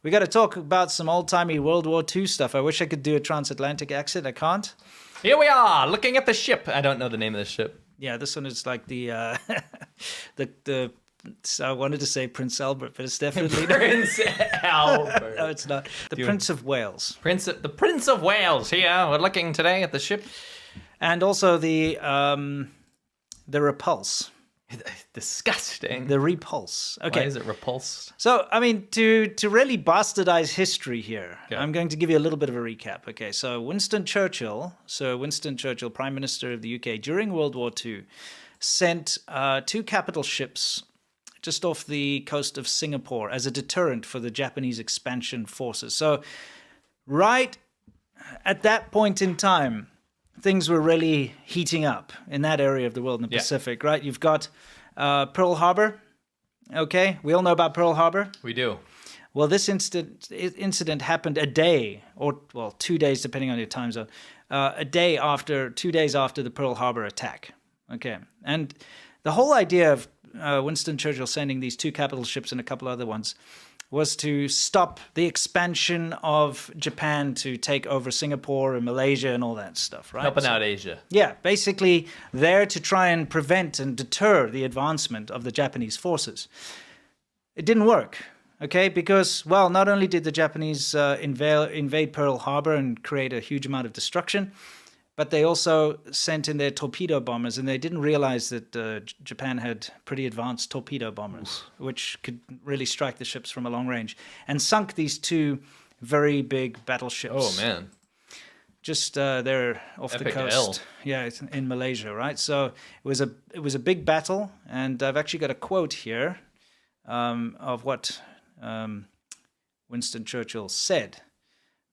We got to talk about some old-timey World War II stuff. I wish I could do a transatlantic accent. I can't. Here we are, looking at the ship. I don't know the name of the ship. Yeah, this one is like the so I wanted to say Prince Albert, but it's definitely Prince Albert. No, it's not. The Prince of Wales. The Prince of Wales here. We're looking today at the ship. And also the Repulse. Disgusting. The Repulse. Okay. Why is it repulsed? So, I mean, to really bastardize history here, I'm going to give you a little bit of a recap. Okay, so Winston Churchill, Prime Minister of the UK during World War II, sent 2 capital ships just off the coast of Singapore as a deterrent for the Japanese expansion forces. So, right at that point in time, things were really heating up in that area of the world in the Pacific, right? You've got Pearl Harbor. Okay, we all know about Pearl Harbor. We do. Well, this incident happened a day, or 2 days, depending on your time zone, 2 days after the Pearl Harbor attack. Okay, and the whole idea of Winston Churchill sending these 2 capital ships and a couple other ones was to stop the expansion of Japan to take over Singapore and Malaysia and all that stuff, right? Helping out Asia. Yeah, basically there to try and prevent and deter the advancement of the Japanese forces. It didn't work, okay? Because, well, not only did the Japanese invade Pearl Harbor and create a huge amount of destruction, but they also sent in their torpedo bombers, and they didn't realize that Japan had pretty advanced torpedo bombers, which could really strike the ships from a long range, and sunk these 2 very big battleships. Oh, man. Just there off Epic the coast. L. Yeah, it's in Malaysia, right? So it was a big battle, and I've actually got a quote here of what Winston Churchill said,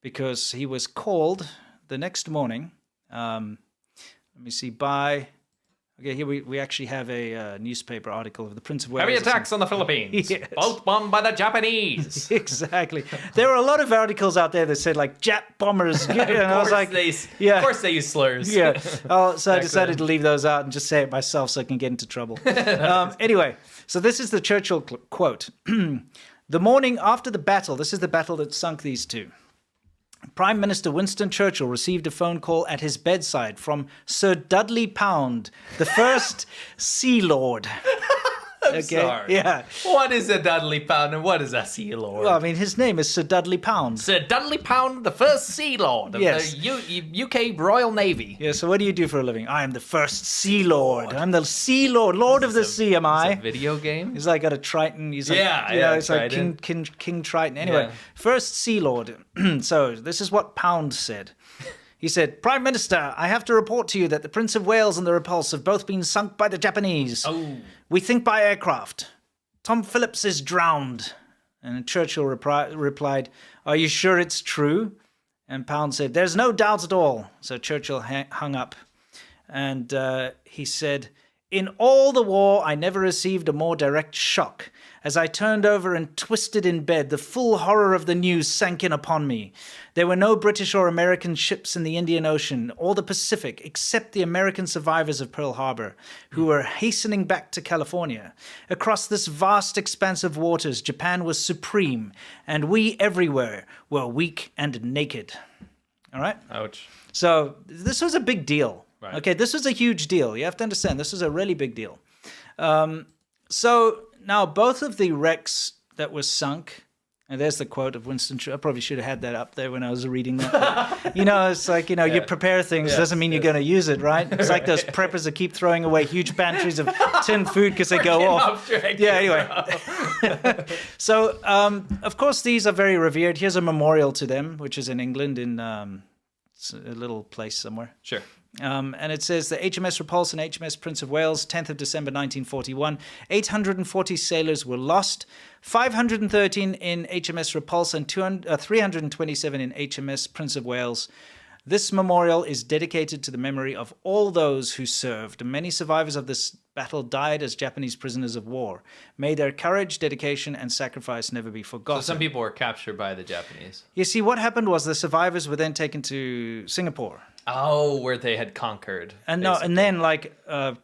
because he was called the next morning. Let me see. Okay, here we actually have a newspaper article of the Prince of Wales. Heavy attacks on the Philippines. Yes. Boat bombed by the Japanese. Exactly. There were a lot of articles out there that said like Jap bombers. And I was like, of course they use slurs. Yeah. So I decided to leave those out and just say it myself so I can get into trouble. Anyway, so this is the Churchill quote. The morning after the battle, this is the battle that sunk these 2. Prime Minister Winston Churchill received a phone call at his bedside from Sir Dudley Pound, the first Sea Lord. I'm sorry. Yeah. What is a Dudley Pound and what is a Sea Lord? Well, I mean, his name is Sir Dudley Pound. Sir Dudley Pound, the first Sea Lord of the UK Royal Navy. Yeah, so what do you do for a living? I am the first Sea Lord. I'm the Sea Lord, Lord of the Sea, am I? It's a video game? He's like got a Triton. He's like, it's like King Triton. Anyway, first Sea Lord. So this is what Pound said. He said, Prime Minister, I have to report to you that the Prince of Wales and the Repulse have both been sunk by the Japanese. Oh. We think by aircraft. Tom Phillips is drowned. And Churchill replied, are you sure it's true? And Pound said, there's no doubt at all. So Churchill hung up. And he said, in all the war, I never received a more direct shock. As I turned over and twisted in bed, the full horror of the news sank in upon me. There were no British or American ships in the Indian Ocean or the Pacific, except the American survivors of Pearl Harbor, who were hastening back to California. Across this vast expanse of waters, Japan was supreme, and we everywhere were weak and naked. All right? Ouch. So this was a big deal. Right. Okay, this was a huge deal. You have to understand, this was a really big deal. So now both of the wrecks that were sunk, and there's the quote of Winston Churchill. I probably should have had that up there when I was reading that. It's like, you prepare things, doesn't mean you're going to use it, right? It's like those preppers that keep throwing away huge pantries of tinned food because they go off. Anyway. So, of course, these are very revered. Here's a memorial to them, which is in England in a little place somewhere. Sure. And it says the HMS Repulse and HMS Prince of Wales, 10th of December 1941. 840 sailors were lost, 513 in HMS Repulse and 327 in HMS Prince of Wales. This memorial is dedicated to the memory of all those who served. Many survivors of this battle died as Japanese prisoners of war. May their courage, dedication, and sacrifice never be forgotten. So some people were captured by the Japanese. You see, what happened was the survivors were then taken to Singapore. Oh, where they had conquered. And then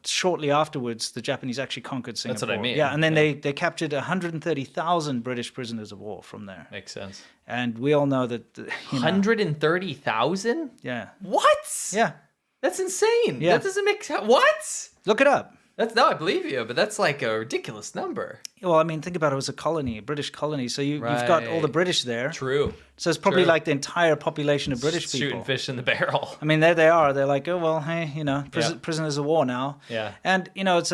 shortly afterwards, the Japanese actually conquered Singapore. That's what I mean. Yeah, and then they captured 130,000 British prisoners of war from there. Makes sense. And we all know that 130,000? Yeah. What? Yeah. That's insane. Yeah. That doesn't make sense. What? Look it up. No, I believe you, but that's like a ridiculous number. Well, I mean, think about it. It was a colony, a British colony. So you've got all the British there. True. So it's probably like the entire population of British people. Shooting fish in the barrel. I mean, there they are. They're like, oh, well, hey, prisoners of war now. Yeah. And, it's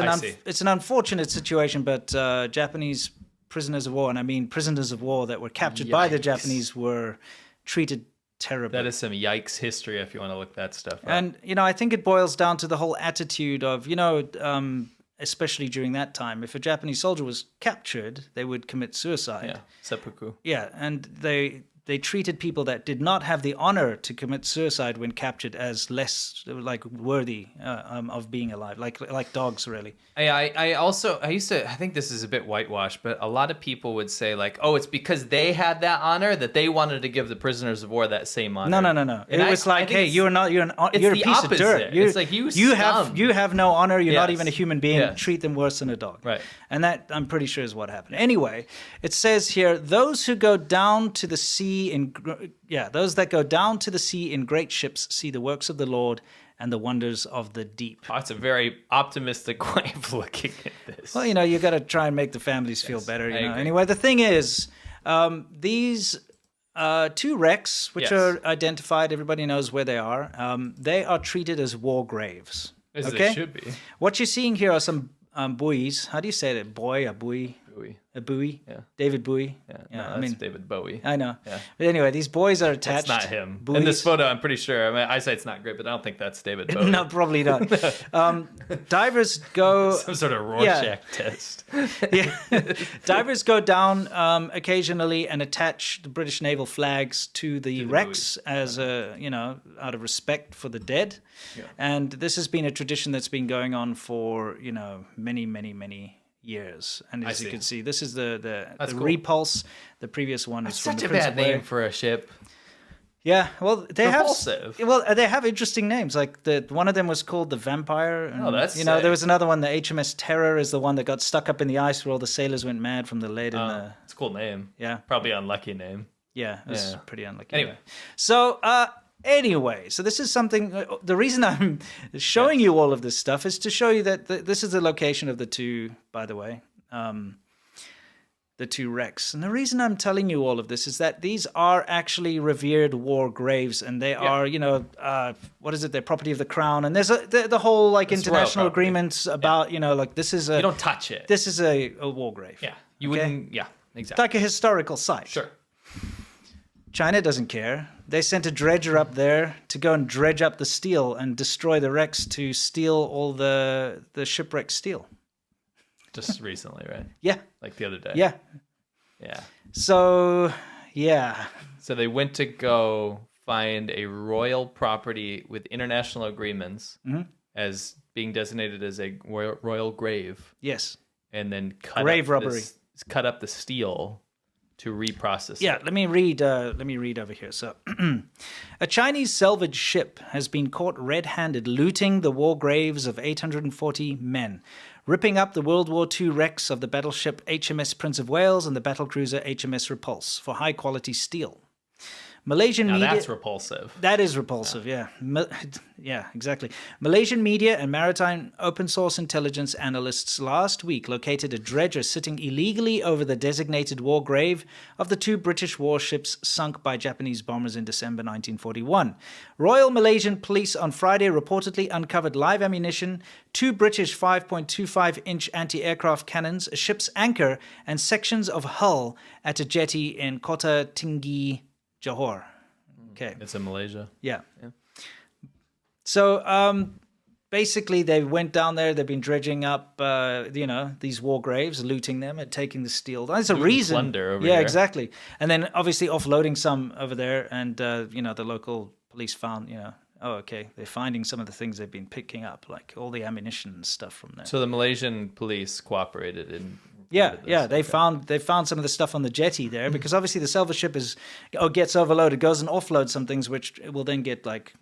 an unfortunate situation, but Japanese prisoners of war, and I mean prisoners of war that were captured by the Japanese, were treated terribly. That is some yikes history if you want to look that stuff up. And, I think it boils down to the whole attitude of, especially during that time, if a Japanese soldier was captured, they would commit suicide. Yeah, seppuku. Yeah, and they treated people that did not have the honor to commit suicide when captured as less worthy of being alive, like dogs, really. I think this is a bit whitewashed, but a lot of people would say it's because they had that honor that they wanted to give the prisoners of war that same honor. No. It was hey, you're a piece of dirt. It's like you have no honor. You're not Yes. even a human being. Yes. Treat them worse than a dog. Right. And that, I'm pretty sure, is what happened. Anyway, it says here, those that go down to the sea in great ships see the works of the Lord and the wonders of the deep. Oh, that's a very optimistic way of looking at this. Well, you got to try and make the families feel better. I agree. Anyway, the thing is, these two wrecks, which are identified, everybody knows where they are treated as war graves. As they should be. What you're seeing here are some buoys. How do you say that? A buoy? A buoy? Yeah. David Bowie? Yeah, that's David Bowie. I know. Yeah. But anyway, these buoys are attached. That's not him. Buoys. In this photo, I'm pretty sure. I mean, eyesight's not great, but I don't think that's David Bowie. No, probably not. Divers go... Some sort of Rorschach test. Yeah. Divers go down occasionally and attach the British naval flags to the wrecks as out of respect for the dead. Yeah. And this has been a tradition that's been going on for, many, many, many years. And as you can see, this is the cool. Repulse. The previous one is from such the a Prince bad of name Wales. for a ship. Yeah, well, they Repulsive. have interesting names. Like one of them was called the Vampire. And, that's sick. there was another one. The HMS Terror is the one that got stuck up in the ice where all the sailors went mad from the lead. It's a cool name. Yeah, probably unlucky name. Yeah, it was pretty unlucky. Anyway, so so this is something. The reason I'm showing you all of this stuff is to show you that this is the location of the two. By the way. The two wrecks. And the reason I'm telling you all of this is that these are actually revered war graves, and they are, what is it? They're property of the crown. And there's the whole international agreements about, this is you don't touch it. This is a war grave. Yeah, you wouldn't. Yeah, exactly. It's like a historical site. Sure. China doesn't care. They sent a dredger up there to go and dredge up the steel and destroy the wrecks to steal all the shipwreck steel. Just recently, right? Yeah. Like the other day. Yeah. Yeah. So, yeah. So they went to go find a royal property with international agreements as being designated as a royal grave. Yes. And then cut up the steel to reprocess it. Yeah, let me read over here. So, a Chinese salvage ship has been caught red-handed looting the war graves of 840 men, ripping up the World War II wrecks of the battleship HMS Prince of Wales and the battlecruiser HMS Repulse for high-quality steel. Malaysian media... that's repulsive. That is repulsive, yeah. Yeah, exactly. Malaysian media and maritime open-source intelligence analysts last week located a dredger sitting illegally over the designated war grave of the two British warships sunk by Japanese bombers in December 1941. Royal Malaysian Police on Friday reportedly uncovered live ammunition, two British 5.25-inch anti-aircraft cannons, a ship's anchor, and sections of hull at a jetty in Kota Tinggi, Johor. Okay. It's in Malaysia. Yeah. So basically they went down there, they've been dredging up these war graves, looting them and taking the steel. That's a reason. Plunder over yeah, there. Exactly. And then obviously offloading some over there, and the local police found oh, okay, they're finding some of the things they've been picking up, like all the ammunition and stuff from there. So the Malaysian police cooperated in. They found some of the stuff on the jetty there because obviously the salvage ship gets overloaded, goes and offloads some things which will then get like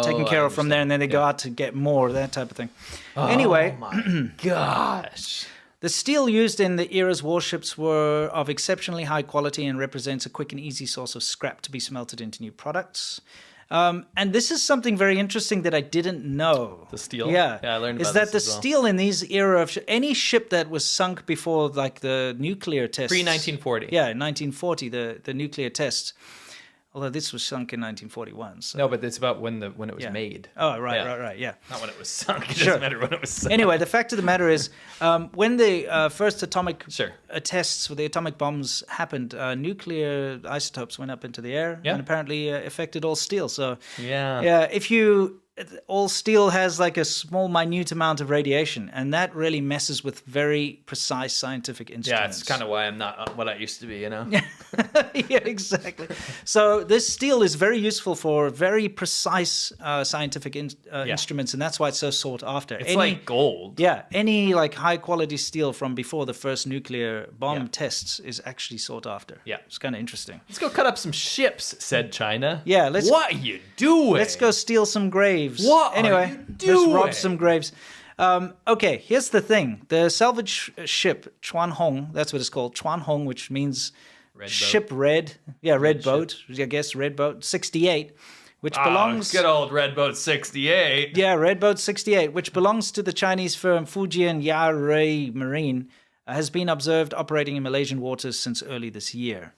taken care of from there, and then they go out to get more, that type of thing. Anyway, oh my gosh. The steel used in the era's warships were of exceptionally high quality and represents a quick and easy source of scrap to be smelted into new products. And this is something very interesting that I didn't know. The steel? Yeah. I learned about is that this the as well. steel in these era of any ship that was sunk before like the nuclear tests. Pre-1940. Yeah, 1940, the nuclear tests. Although this was sunk in 1941. So. No, but it's about when it was made. Oh, right, yeah. Not when it was sunk. It doesn't matter when it was sunk. Anyway, the fact of the matter is, when the first atomic Sure. tests for the atomic bombs happened, nuclear isotopes went up into the air Yeah. and apparently affected all steel. So, Yeah. if all steel has like a small, minute amount of radiation, and that really messes with very precise scientific instruments. Yeah, it's kind of why I'm not what I used to be, you know? Yeah, exactly. So this steel is very useful for very precise scientific instruments, and that's why it's so sought after. It's like gold. Yeah, any like high quality steel from before the first nuclear bomb tests is actually sought after. Yeah. It's kind of interesting. Let's go cut up some ships, said China. Yeah, What are you doing? Let's go steal some graves. What are you doing? Let's rob some graves. Okay, here's the thing. The salvage ship, Chuan Hong, that's what it's called, Chuan Hong, which means ship red. Yeah, red boat, I guess, red boat, 68, which belongs... Good old Red Boat 68. Yeah, Red Boat 68, which belongs to the Chinese firm Fujian Yarui Marine, has been observed operating in Malaysian waters since early this year.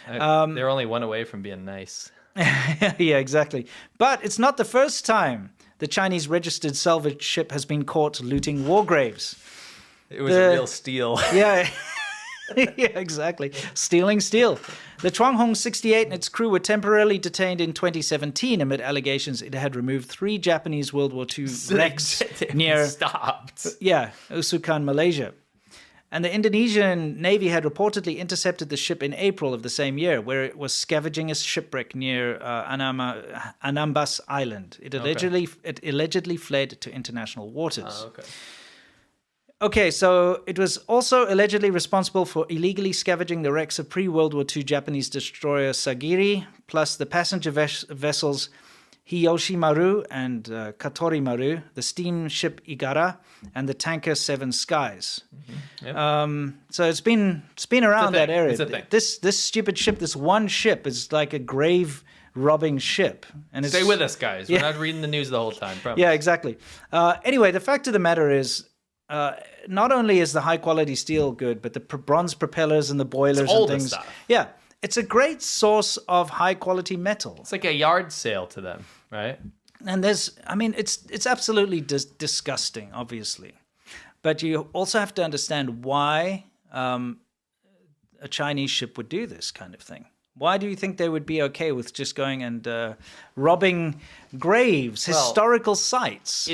They're only one away from being nice. Yeah, exactly. But it's not the first time the Chinese registered salvage ship has been caught looting war graves. It was a real steal. Yeah. Yeah, exactly. Stealing steel. The Chuanghong 68 and its crew were temporarily detained in 2017 amid allegations it had removed 3 Japanese World War II wrecks near Usukan, Malaysia. And the Indonesian Navy had reportedly intercepted the ship in April of the same year, where it was scavenging a shipwreck near Anambas Island. It allegedly fled to international waters. Okay, so it was also allegedly responsible for illegally scavenging the wrecks of pre-World War II Japanese destroyer Sagiri, plus the passenger vessels Hiyoshi Maru and Katori Maru, the steamship Igara, and the tanker Seven Skies. Mm-hmm. Yep. So it's been around that area. It's a thing. This stupid ship, this one ship, is like a grave robbing ship. And Stay with us, guys. We're not reading the news the whole time. Promise. Yeah, exactly. Anyway, the fact of the matter is, not only is the high quality steel good, but the bronze propellers and the boilers and things. Stuff. Yeah. It's a great source of high quality metal. It's like a yard sale to them, right? And it's absolutely disgusting, obviously. But you also have to understand why a Chinese ship would do this kind of thing. Why do you think they would be okay with just going and robbing graves, historical sites?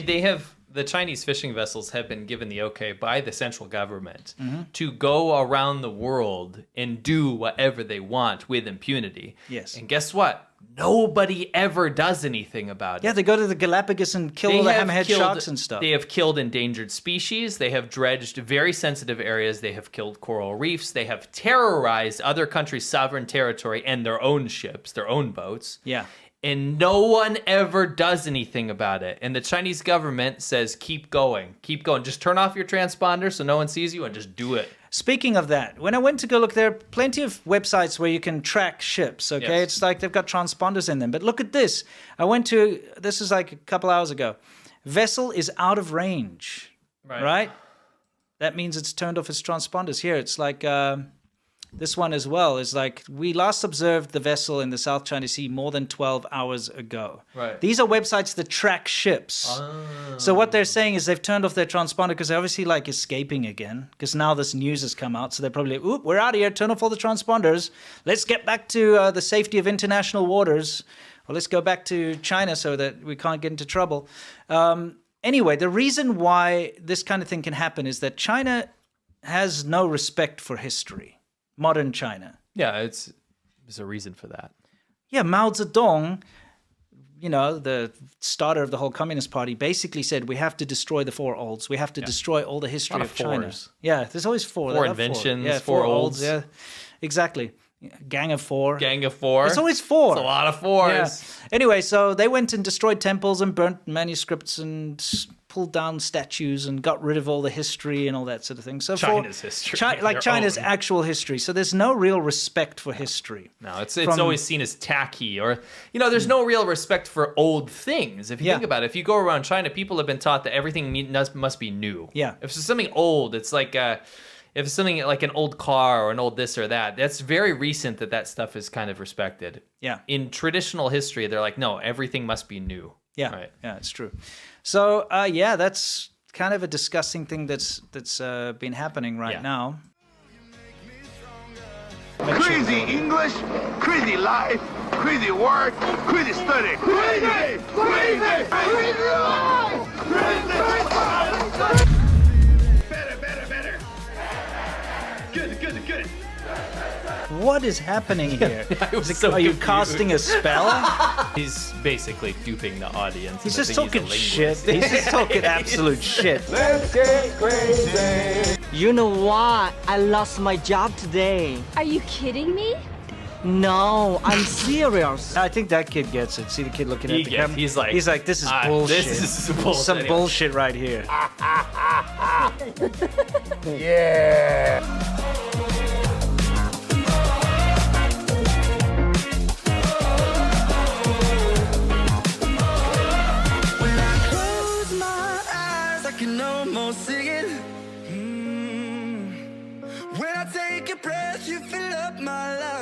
The Chinese fishing vessels have been given the okay by the central government to go around the world and do whatever they want with impunity. Yes. And guess what? Nobody ever does anything about it. Yeah, they go to the Galapagos and kill all the hammerhead sharks and stuff. They have killed endangered species. They have dredged very sensitive areas. They have killed coral reefs. They have terrorized other countries' sovereign territory and their own ships, their own boats. Yeah. And no one ever does anything about it. And the Chinese government says, keep going. Just turn off your transponder so no one sees you and just do it. Speaking of that, when I went to go look, there are plenty of websites where you can track ships, okay? Yes. It's like they've got transponders in them. But look at this. This is like a couple hours ago. Vessel is out of range, right? That means it's turned off its transponders. Here, it's like... this one as well is like, we last observed the vessel in the South China Sea more than 12 hours ago. Right. These are websites that track ships. So what they're saying is they've turned off their transponder because they're obviously like escaping again, because now this news has come out. So they're probably like, oop, we're out of here. Turn off all the transponders. Let's get back to the safety of international waters. Or let's go back to China so that we can't get into trouble. Anyway, the reason why this kind of thing can happen is that China has no respect for history. Modern China. Yeah, there's a reason for that. Yeah, Mao Zedong the starter of the whole Communist Party, basically said we have to destroy the four olds. We have to destroy all the history of China. fours. Yeah, there's always four. Four They love inventions, Yeah, four olds. Yeah, exactly. Gang of four. Gang of four. It's always four. It's a lot of fours. Yeah. Anyway, so they went and destroyed temples and burnt manuscripts and pulled down statues and got rid of all the history and all that sort of thing. So China's history. like China's own. actual history. So there's no real respect for history. No, it's always seen as tacky, or there's no real respect for old things. If you think about it, if you go around China, people have been taught that everything must be new. Yeah. If it's something old, it's like if it's something like an old car or an old this or that, that's very recent that stuff is kind of respected. Yeah. In traditional history, they're like, no, everything must be new. Yeah, Right. yeah, it's true. So that's kind of a disgusting thing that's been happening right now. Crazy English, crazy life, crazy work, crazy study. Crazy! Crazy! Crazy life! Crazy! Better. Good. What is happening here? was so Are you confused. casting a spell? He's basically duping the audience. He's into just thinking talking he's a shit. linguist. He's just talking absolute shit. Let's get crazy. You know what? I lost my job today. Are you kidding me? No, I'm serious. I think that kid gets it. See the kid looking He at the gets- camera? he's like, this is bullshit. this is bullshit. Some bullshit right here. Yeah. Close my eyes, I can almost see it. When I take a breath, you fill up my life.